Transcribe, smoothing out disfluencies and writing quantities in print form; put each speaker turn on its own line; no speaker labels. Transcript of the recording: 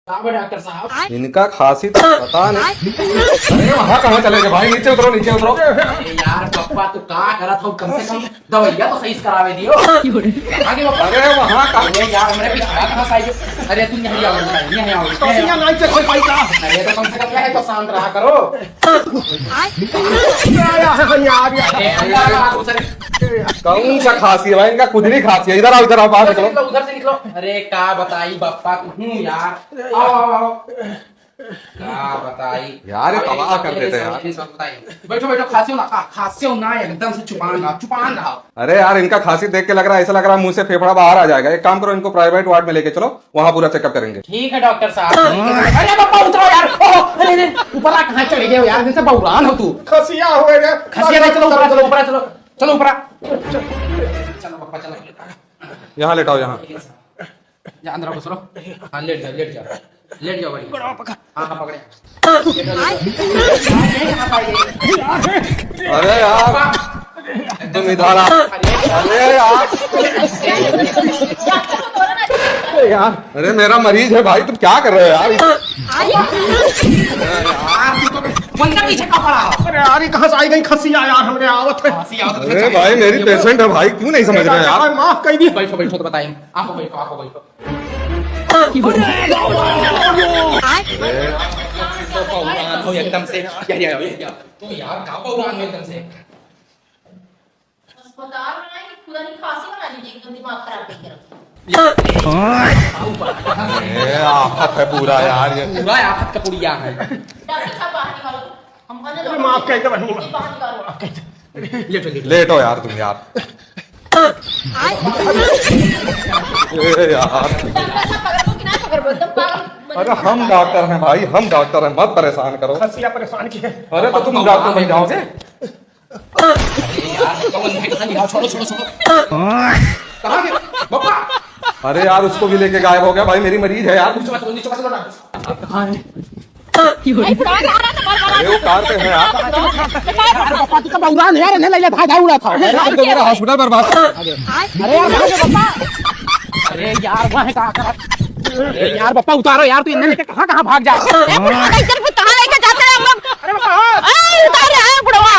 Doctor साहब
इनका खांसी तो पता नहीं। अरे वहाँ कहाँ चले गए भाई? नीचे उतरो, नीचे उतरो।
अरे यार पप्पा तू कहाँ करा था? कम से कम दवाइयाँ तो सही से करावे दियो। आगे पप्पा।
अरे वहाँ कहाँ?
अरे यार मेरे पीछे कहाँ साइड? अरे तुम यहाँ आओ, यहाँ आओ।
यहाँ नहीं चल कोई पाइका।
अरे तो कम से कम क्या है तो शांत रहा करो। अरे अल्लाह
कौन सा खांसी है भाई? इनका खुजली खांसी है। इधर आओ, इधर आओ, बाहर निकलो।
निकलो, उधर से निकलो। अरे क्या बताई बप्पा तुम यार। आओ आओ आओ। क्या बताई
यार, ये तबाह कर देते हैं यार।
बैठो बैठो, खांसी हो ना, खांसी हो ना, एकदम से चुपान रहा।
अरे यार, इनका खांसी देख के लग रहा है, ऐसा लग रहा है मुंह से फेफड़ा बाहर आ जाएगा। एक काम करो, इनको प्राइवेट वार्ड में लेके चलो, वहाँ पूरा चेकअप करेंगे।
ठीक है डॉक्टर साहब। अरे बप्पा उतरो यार। अरे अरे ऊपर आ, कहाँ चले गए हो यार? जैसे बहुरान हो तू।
खसिया हुए रे।
खसिया नहीं, चलो ऊपर, चलो ऊपर, चलो चलो ऊपर। चलो बप्पा चलो।
यहाँ लेटाओ, यहाँ।
जा अंदर आओ, चलो। हाँ लेट जाओ, लेट जाओ, लेट जाओ भाई। हाँ हाँ पकड़े।
अरे यार, तुम इधर आओ। अरे यार, अरे मेरा मरीज है भाई, तुम क्या कर रहे हो यार?
बंदा पीछे का पड़ा हो।
अरे यार, ये कहाँ से आई गई खसिया यार? हमने आवत है।
खांसी आओ तो
अरे भाई, मेरी पेशेंट है भाई, क्यों नहीं समझ रहे यार?
माफ कर दी।
बैठो बैठो तो बताइए। आपको बैठो, आपको बैठो। तो एकदम से तो यार का बहुरान एकदम से।
अस्पताल में ना कि खुदा नहीं खांसी बना लीजिए, एकदम दिमाग खराब करके रखो।
ये आफत है पूरा यार, ये
पूरा आफत का पुड़िया है।
डॉक्टर साहब बाहर निकालो। हम खाने दो।
माफ कर दे बहनी।
ये बाहर निकालो।
लेटो लेटो।
लेटो यार तुम यार। ए यार,
डॉक्टर साहब पकड़ को कि ना पकड़ को, एकदम पागल।
अरे हम डॉक्टर हैं भाई, हम डॉक्टर हैं, मत परेशान करो।
खसिया परेशान की है।
अरे तो तुम डॉक्टर बन जाओगे।
अरे यार कौन है? कहां गया? छोड़ो छोड़ो छोड़ो। कहां गया बप्पा?
अरे यार, उसको भी लेके गायब हो गया भाई, मेरी मरीज है यार।
नीचे मत लो डॉक्टर। कहां है?
अरे वो कार पे है यार।
बप्पा तू का बहुरान है यार, नहीं ले भाग उड़ा था।
तो मेरा हॉस्पिटल बर्बाद।
अरे यार भागो बप्पा। अरे यार वहां कहां कहां? अरे यार बप्पा उतारो यार, तू इन्हें लेके कहां कहां भाग जा।
कहां लेके जाते हैं हम लोग?
अरे बप्पा
उतार रहे हैं बुढ़वा।